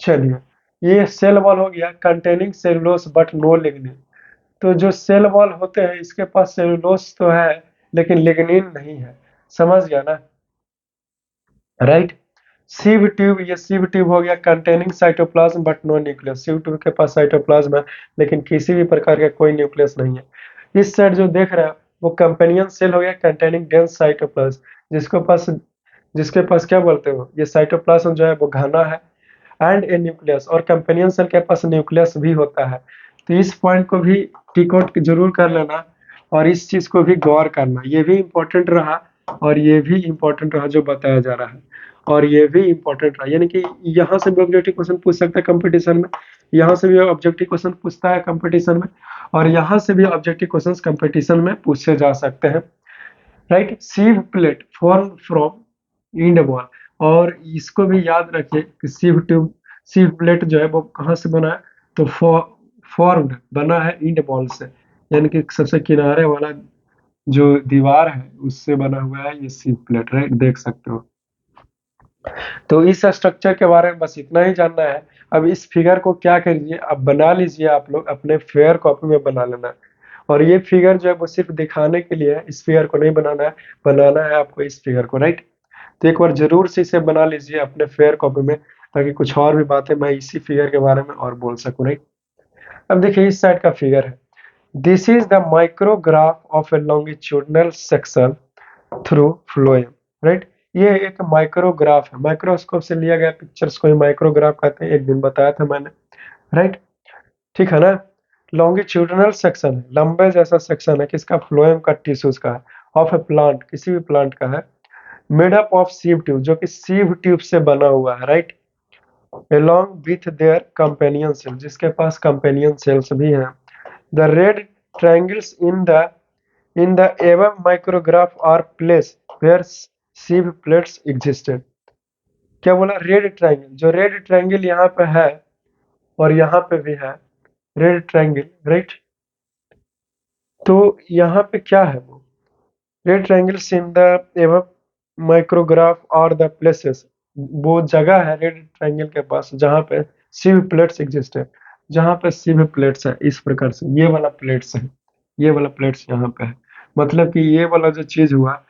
चलिए, ये सेल वॉल हो गया containing cellulose but no lignin. तो जो सेल वॉल होते हैं इसके पास सेलुलोज तो है लेकिन लिग्निन नहीं है, समझ गया ना, राइट। सीव ट्यूब, ये सीव ट्यूब हो गया containing cytoplasm but no nucleus. Sieve tube के पास साइटोप्लाज्म है लेकिन किसी भी प्रकार का कोई न्यूक्लियस नहीं है। इस साइड जो देख रहे हैं वो कंपेनियन सेल हो गया कंटेनिंग डेंस साइटोप्लाज्म, जिसके पास क्या बोलते हो, ये साइटोप्लाज्म जो है वो घना है एंड ए न्यूक्लियस, और कंपेनियन सेल के पास न्यूक्लियस भी होता है। तो इस पॉइंट को भी टिक आउट जरूर कर लेना और इस चीज को भी गौर करना, ये भी इंपॉर्टेंट रहा और ये भी इंपॉर्टेंट रहा जो बताया जा रहा है, और ये भी इंपॉर्टेंट रहा, यानी कि यहाँ से भी ऑब्जेक्टिव क्वेश्चन पूछ सकता है कंपटीशन में, यहाँ से भी ऑब्जेक्टिव क्वेश्चन पूछता है कंपटीशन में, और यहाँ से भी ऑब्जेक्टिव क्वेश्चन कंपटीशन में पूछे जा सकते हैं, right. Sieve plate form from end wall, और इसको भी याद रखिए कि सीव प्लेट जो है वो कहाँ से बना है, तो फॉर्म्ड बना है इंड बॉल से, यानी कि सबसे किनारे वाला जो दीवार है उससे बना हुआ है ये सीव प्लेट, राइट, देख सकते हो। तो इस स्ट्रक्चर के बारे में बस इतना ही जानना है। अब इस फिगर को क्या करिए, अब बना लीजिए, आप लोग अपने फेयर कॉपी में बना लेना। और ये फिगर जो है वो सिर्फ दिखाने के लिए है, इस फिगर को नहीं बनाना है, बनाना है आपको इस फिगर को, राइट। तो एक बार जरूर से इसे बना लीजिए अपने फेयर कॉपी में, ताकि कुछ और भी बातें मैं इसी फिगर के बारे में और बोल सकूं, राइट। अब देखिए इस साइड का फिगर है, this is the micrograph of A longitudinal section through phloem, right. ये एक माइक्रोग्राफ है, माइक्रोस्कोप से लिया गया पिक्चर्स को ही माइक्रोग्राफ कहते हैं, एक दिन बताया था मैंने, राइट, ठीक है ना। लॉन्गिट्यूडनल सेक्शन है, लंबे जैसा सेक्शन है किसका, फ्लोएम का, टिश्यूज का है, ऑफ ए प्लांट, किसी भी प्लांट का है, made up of sieve tube, जो कि सीव ट्यूब से बना हुआ है, right, along with their companion cell, जिसके पास companion cells भी हैं। The red triangles in the above micrograph are placed where sieve plates existed। क्या बोला, रेड ट्रायंगल, जो रेड ट्रायंगल यहाँ पे है और यहाँ पे भी है रेड ट्रायंगल, राइट। तो यहाँ पे क्या है, वो red triangles in the above micrograph और द प्लेसेस, वो जगह है रेड ट्रायंगल के पास जहाँ पे सिव प्लेट्स एग्जिस्ट है, जहाँ पे सिव प्लेट्स है, इस प्रकार से ये वाला प्लेट्स है, ये वाला प्लेट्स यहाँ पे है, मतलब कि ये वाला जो चीज हुआ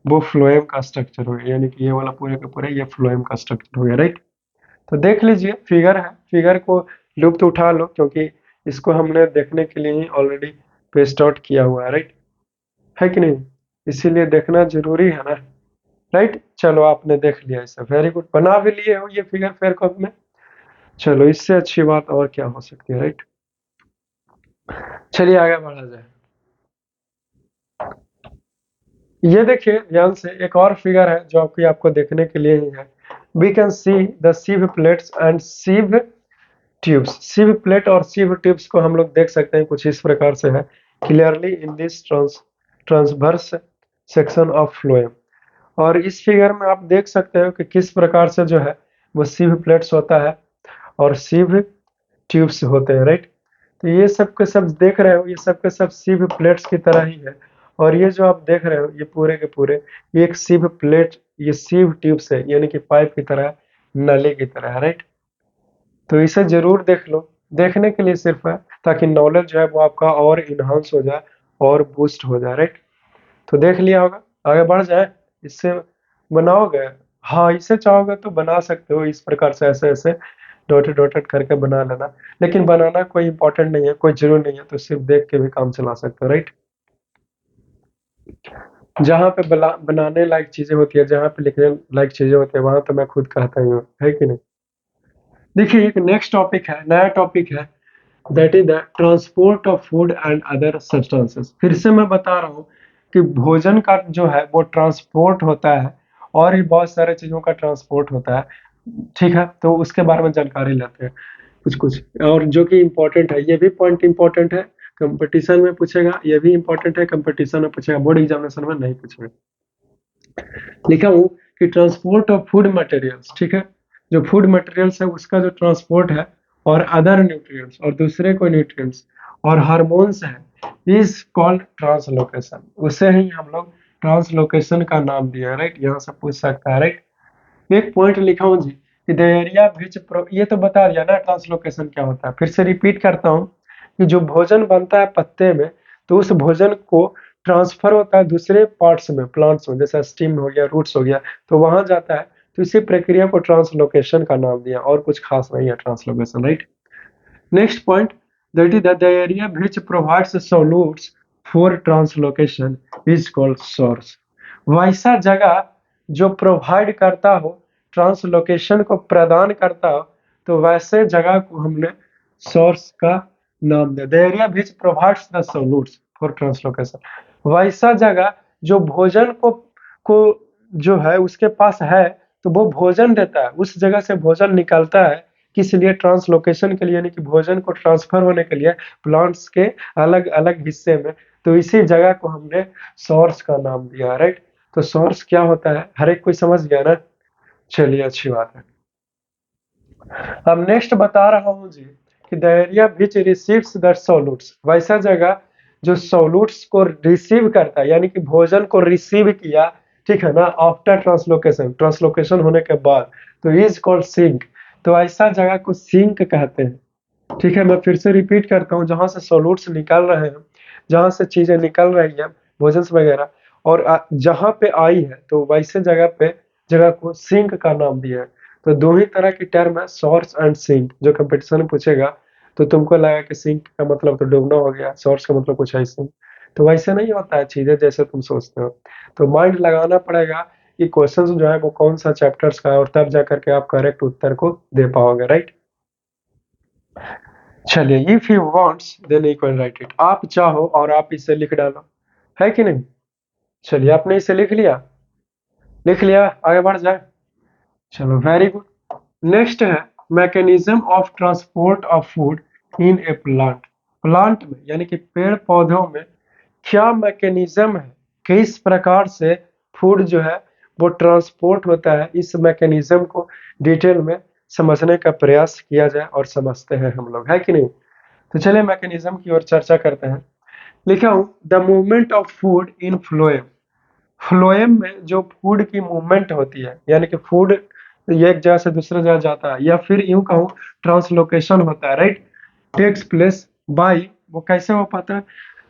वो फ्लोएम का स्ट्रक्चर हो गया, यानी कि ये वाला पूरे का पूरा ये फ्लोएम का स्ट्रक्चर हो गया, राइट। तो देख लीजिए फिगर है, फिगर को लुप्त उठा लो क्योंकि इसको हमने देखने के लिए ही ऑलरेडी पेस्ट आउट किया हुआ है कि नहीं, इसीलिए देखना जरूरी है ना, राइट। चलो आपने देख लिया इसे, वेरी गुड, बना भी लिए हो ये फिगर फेयर कॉपी में, चलो इससे अच्छी बात और क्या हो सकती है, राइट। चलिए आगे बढ़ा जाए। ये देखिए ध्यान से, एक और फिगर है जो आपको देखने के लिए ही है। We can see the sieve plates and sieve tubes, sieve plate और सिव ट्यूब्स को हम लोग देख सकते हैं कुछ इस प्रकार से है, clearly in this transverse section of phloem. और इस फिगर में आप देख सकते हो कि किस प्रकार से जो है वो सिव प्लेट्स होता है और सिव ट्यूब्स होते हैं, राइट। तो ये सब के सब देख रहे हो, ये सब के सब सिव प्लेट्स की तरह ही है, और ये जो आप देख रहे हो ये पूरे के पूरे ये एक सिव प्लेट, ये सिव ट्यूब्स है, यानी कि पाइप की तरह, नली की तरह, राइट। तो इसे जरूर देख लो, देखने के लिए सिर्फ है, ताकि नॉलेज जो है वो आपका और इनहांस हो जाए और बूस्ट हो जाए, राइट। तो देख लिया होगा, आगे बढ़ जाए, इससे बनाओगे, हाँ इसे चाहोगे तो बना सकते हो इस प्रकार से, ऐसे ऐसे डॉटेड डॉटेड करके बना लेना, लेकिन बनाना कोई इंपॉर्टेंट नहीं है, कोई जरूर नहीं है, तो सिर्फ देख के भी काम चला सकते हो, राइट। जहाँ पे बनाने लायक चीजें होती है, जहाँ पे लिखने लायक चीजें होती है, वहां तो मैं खुद कहता ही हूँ, है कि नहीं। देखिए एक नेक्स्ट टॉपिक है, नया टॉपिक है, that is the transport of food and other substances. फिर से मैं बता रहा हूँ कि भोजन का जो है वो ट्रांसपोर्ट होता है, और भी बहुत सारे चीजों का ट्रांसपोर्ट होता है, ठीक है। तो उसके बारे में जानकारी लेते हैं कुछ कुछ, और जो कि इम्पोर्टेंट है, ये भी पॉइंट इम्पोर्टेंट है, कंपटीशन में पूछेगा, ये भी इम्पोर्टेंट है, कंपटीशन में पूछेगा, बोर्ड एग्जामिनेशन में नहीं पूछेगा। लिखा हूँ कि ट्रांसपोर्ट ऑफ फूड मटेरियल्स, ठीक है, जो फूड मटेरियल्स है उसका जो ट्रांसपोर्ट है, और अदर न्यूट्रिएंट्स और दूसरे कोई न्यूट्रिएंट्स और हार्मोन्स है, इज कॉल्ड ट्रांसलोकेशन। उसे ही हम लोग ट्रांसलोकेशन का नाम दिया है, राइट। यहाँ से पूछ सकता है, राइट। एक पॉइंट लिखा हूँ जी कि द एरिया विच ये तो बता दिया ना ट्रांसलोकेशन क्या होता है। फिर से रिपीट करता हूँ कि जो भोजन बनता है पत्ते में, तो उस भोजन को ट्रांसफर होता है दूसरे पार्ट्स में, प्लांट्स में, जैसा स्टीम हो गया, रूट्स हो गया, तो वहां जाता है। तो इसी प्रक्रिया को ट्रांसलोकेशन का नाम दिया, और कुछ खास नहीं है translocation, right. Next point, that is the area which provides solutes for translocation is called source. वैसा जगह जो प्रोवाइड करता हो, ट्रांसलोकेशन को प्रदान करता हो, तो वैसे जगह को हमने सोर्स का नाम दिया। The area which provides the solutes for translocation, वैसा जगह जो भोजन को जो है उसके पास है, तो वो भोजन देता है, उस जगह से भोजन निकलता है, किस लिए, ट्रांसलोकेशन के लिए, यानी कि भोजन को ट्रांसफर होने के लिए प्लांट्स के अलग अलग हिस्से में। तो इसी जगह को हमने सोर्स का नाम दिया, राइट। तो सोर्स क्या होता है, हर एक कोई समझ गया ना। चलिए अच्छी बात है। अब नेक्स्ट बता रहा हूं जी कि the area which receives the solutes, वैसा जगह जो सॉल्यूट्स को रिसीव करता है, यानी कि भोजन को रिसीव किया, ठीक है ना, आफ्टर ट्रांसलोकेशन, ट्रांसलोकेशन होने के बाद, तो इज कॉल्ड सिंक। तो ऐसा जगह को सिंक कहते हैं, ठीक है। मैं फिर से रिपीट करता हूँ, जहां से सॉल्यूट्स निकल रहे हैं, जहां से चीजें निकल रही है, भोजन वगैरह, और जहां पे आई है, तो वैसे जगह पे जगह को सिंक का नाम दिया है। तो दो ही तरह की टर्म है, सोर्स एंड सिंक। जो कंपटीशन में पूछेगा तो तुमको लगा कि सिंक का मतलब तो डूबना हो गया, सोर्स का मतलब कुछ ऐसे, तो वैसे नहीं होता है चीजें जैसे तुम सोचते हो। तो माइंड लगाना पड़ेगा कि क्वेश्चन जो है वो कौन सा चैप्टर्स का है, और तब जाकर के आप करेक्ट उत्तर को दे पाओगे, राइट। चलिए, if you wants then you can write it, आप चाहो और आप इसे लिख डालो, है कि नहीं। चलिए, आपने इसे लिख लिया, लिख लिया, आगे बढ़ जाए। चलो वेरी गुड। नेक्स्ट है mechanism of transport of food in A plant. Plant में यानी कि पेड़ पौधों में क्या मैकेनिज्म है, किस प्रकार से फूड जो है वो ट्रांसपोर्ट होता है, इस मैकेनिज्म को डिटेल में समझने का प्रयास किया जाए, और समझते हैं हम लोग, है कि नहीं। तो चलिए मैकेनिज्म की ओर चर्चा करते हैं। लिखा हूं, the movement of food in phloem. Phloem में जो फूड की मूवमेंट होती है, यानी कि फूड एक जगह से दूसरे जगह जाता है, या फिर यूं कहूं ट्रांसलोकेशन होता है, राइट, टेक्स प्लेस बाई, वो कैसे हो पाता है,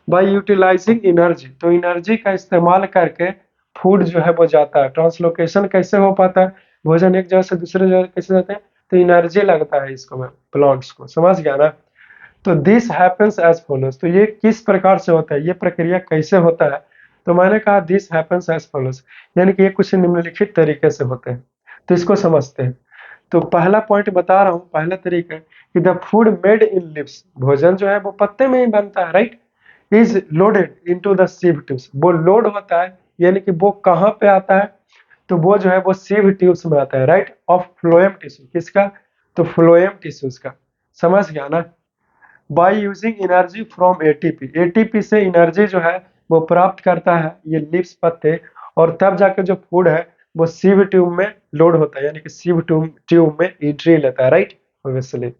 बाई यूटिलाइजिंग एनर्जी। तो एनर्जी का इस्तेमाल करके फूड जो है वो जाता है। ट्रांसलोकेशन कैसे हो पाता है, भोजन एक जगह से दूसरे जगह कैसे जाते हैं, तो एनर्जी लगता है इसको, मैं प्लांट्स को, समझ गया ना। तो दिस हैपेंस एज फॉलोज, तो ये किस प्रकार से होता है, ये प्रक्रिया कैसे होता है, तो मैंने कहा दिस हैपेंस एज फॉलोज, यानी कि ये कुछ निम्नलिखित तरीके से होते हैं। तो इसको समझते हैं। तो पहला पॉइंट बता रहा हूँ, पहला तरीका कि the food made in leaves, भोजन जो है वो पत्ते में ही बनता है, right, is loaded into the sieve tubes. वो लोड होता है, यानी कि वो कहाँ पे आता है, तो वो जो है वो सीव ट्यूब्स में आता है, राइट, ऑफ फ्लोएम टिश्यू, किसका, तो फ्लोएम टिश्यूज का, समझ गया ना। By using energy from ATP, ATP से एनर्जी जो है वो प्राप्त करता है ये लिव्स, पत्ते, और तब जाकर जो फूड है वो सीव ट्यूब में लोड होता है, यानी कि सीव ट्यूब में एंट्री लेता है, right, obviously.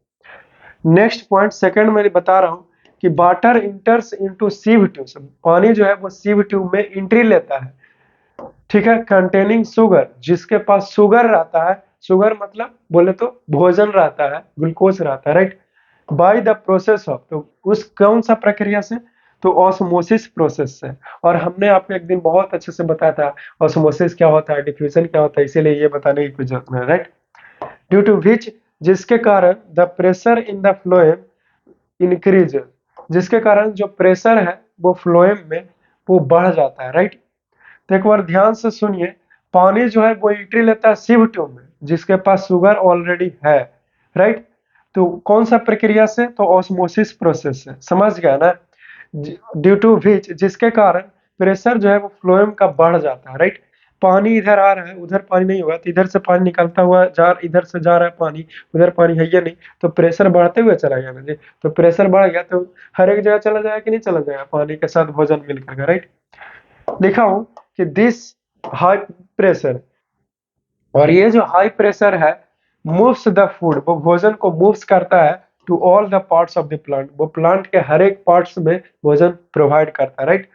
Next point second में बता रहा हूँ कि वाटर इंटर्स इनटू सीव ट्यूब, पानी जो है वो सीव ट्यूब में एंट्री लेता है, ठीक है, कंटेनिंग शुगर, जिसके पास शुगर रहता है, शुगर मतलब बोले तो भोजन रहता है, ग्लूकोज रहता है, right, by the process of, तो उस कौन सा प्रक्रिया से, तो ऑस्मोसिस प्रोसेस से। और हमने आपको एक दिन बहुत अच्छे से बताया था ऑस्मोसिस क्या होता है, डिफ्यूजन क्या होता है, इसीलिए ये बताने की कोई जरूरत नहीं, राइट। ड्यू टू विच, जिसके कारण the pressure in the phloem increase, जिसके कारण जो प्रेशर है वो फ्लोएम में वो बढ़ जाता है, राइट। तो एक बार ध्यान से सुनिए, पानी जो है वो एंट्री लेता है Sieve में, जिसके पास शुगर ऑलरेडी है, राइट। तो कौन सा प्रक्रिया से? तो ऑस्मोसिस प्रोसेस से, समझ गया ना। ड्यू टू विच, जिसके कारण प्रेशर जो है वो फ्लोएम का बढ़ जाता है, राइट। पानी इधर आ रहा है, उधर पानी नहीं होगा, तो इधर से पानी निकलता हुआ इधर से जा रहा है पानी, उधर पानी है या नहीं, तो प्रेशर बढ़ते हुए चला गया ना जी। तो प्रेशर बढ़ गया तो हर एक जगह चला जाएगा कि नहीं चला जाएगा, पानी के साथ भोजन मिलकर, राइट। लिखा हूं कि दिस हाई प्रेशर, और ये जो हाई प्रेशर है मूव्स द फूड, वो भोजन को मूव्स करता है to all the parts of the plant, वो प्लांट के हर एक पार्ट्स में भोजन प्रोवाइड करता है, राइट।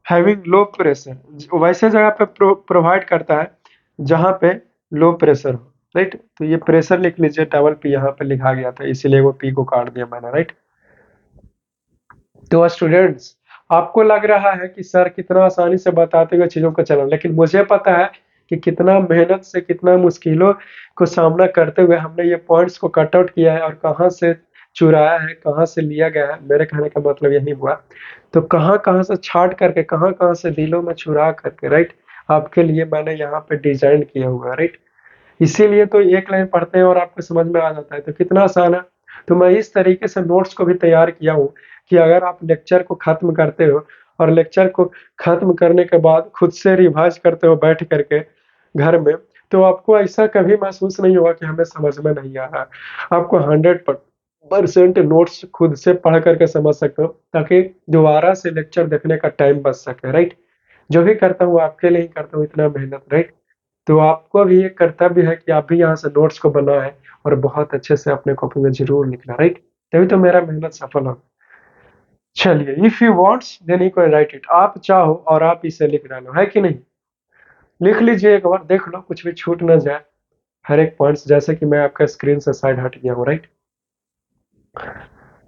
हैविंग लो प्रेशर, वैसे जगह पे प्रोवाइड करता है जहां पे लो प्रेशर हो, राइट। तो ये प्रेशर लिख लीजिए, डबल पी यहाँ पे लिखा गया था, इसीलिए वो पी को काट दिया मैंने, राइट। तो स्टूडेंट्स, आपको लग रहा है कि सर कितना आसानी से बताते हुए चीजों को चला, लेकिन मुझे पता है कि कितना मेहनत से, कितना मुश्किलों को सामना करते हुए हमने ये पॉइंट्स को कट आउट किया है, और कहाँ से चुराया है, कहाँ से लिया गया है। मेरे कहने का मतलब यही हुआ, तो कहाँ कहाँ से छाट करके, कहाँ कहाँ से दिलों में चुरा करके, राइट, आपके लिए मैंने यहाँ पे डिजाइन किया हुआ है, राइट। इसीलिए तो एक लाइन पढ़ते हैं और आपको समझ में आ जाता है, तो कितना आसान है। तो मैं इस तरीके से नोट्स को भी तैयार किया हूँ कि अगर आप लेक्चर को खत्म करते हो, और लेक्चर को खत्म करने के बाद खुद से रिवाइज करते हो बैठ करके घर में, तो आपको ऐसा कभी महसूस नहीं होगा कि हमें समझ में नहीं आ रहा है। आपको 100% नोट्स खुद से पढ़ करके समझ सकते हो, ताकि दोबारा से लेक्चर देखने का टाइम बच सके, राइट। जो भी करता हूँ आपके लिए ही करता हूँ, इतना मेहनत, राइट। तो आपको भी एक कर्तव्य है कि आप भी यहाँ से नोट्स को बनाएं और बहुत अच्छे से अपने कॉपी में जरूर लिखना, राइट। तभी तो मेरा मेहनत सफल हो। चलिए, if you wants then you can write it, आप चाहो और आप इसे लिख डालो, है कि नहीं। लिख लीजिए, एक बार देख लो कुछ भी छूट ना जाए, हर एक पॉइंट्स, जैसे कि मैं आपका स्क्रीन से साइड हट गया हूँ, राइट।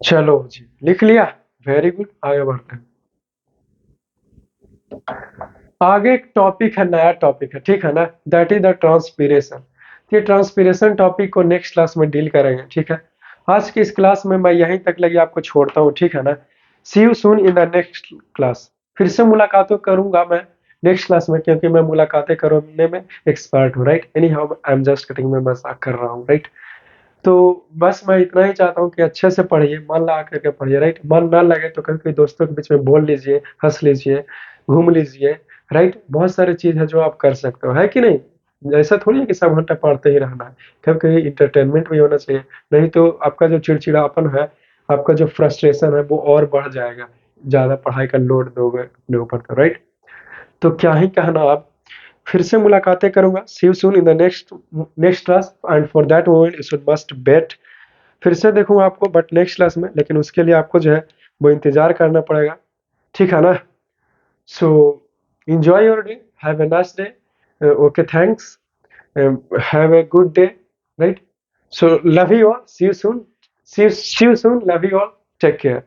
चलो जी, लिख लिया, वेरी गुड, आगे बढ़ते हैं। आगे एक टॉपिक है, नया टॉपिक है, ठीक है ना, दैट इज द ट्रांसपीरेशन। ये ट्रांसपीरेशन टॉपिक को नेक्स्ट क्लास में डील करेंगे, ठीक है। आज की इस क्लास में मैं यहीं तक लगी आपको छोड़ता हूँ, ठीक है ना। See you soon in the next class. फिर से मुलाकातों करूंगा मैं नेक्स्ट क्लास में, क्योंकि मैं मुलाकातें करने में एक्सपर्ट हूँ, right. Any how I am just cutting, में मजाक कर रहा हूँ, राइट। तो बस मैं इतना ही चाहता हूँ कि अच्छे से पढ़िए, मन लगा करके पढ़िए, राइट। मन ना लगे तो कभी कभी दोस्तों के बीच में बोल लीजिए, हंस लीजिए, घूम लीजिए, राइट। बहुत सारी चीज है जो आप कर सकते हो, है कि नहीं। ऐसा थोड़ी है कि सब घंटा पढ़ते ही रहना है, कभी कभी इंटरटेनमेंट भी होना चाहिए। नहीं तो आपका जो चिड़चिड़ापन है, आपका जो फ्रस्ट्रेशन है, वो और बढ़ जाएगा, ज्यादा पढ़ाई का लोड दोगे अपने ऊपर, तो राइट। तो क्या ही कहना, आप फिर से मुलाकातें करूंगा, see you soon in the next next class, and for that moment you should must wait. फिर से देखूंगा आपको बट नेक्स्ट क्लास में, लेकिन उसके लिए आपको जो है वो इंतजार करना पड़ेगा, ठीक है ना। सो enjoy your day, have a nice day, okay, thanks, have a good day, right. So love you all, see you soon, see you soon, love you all, take care.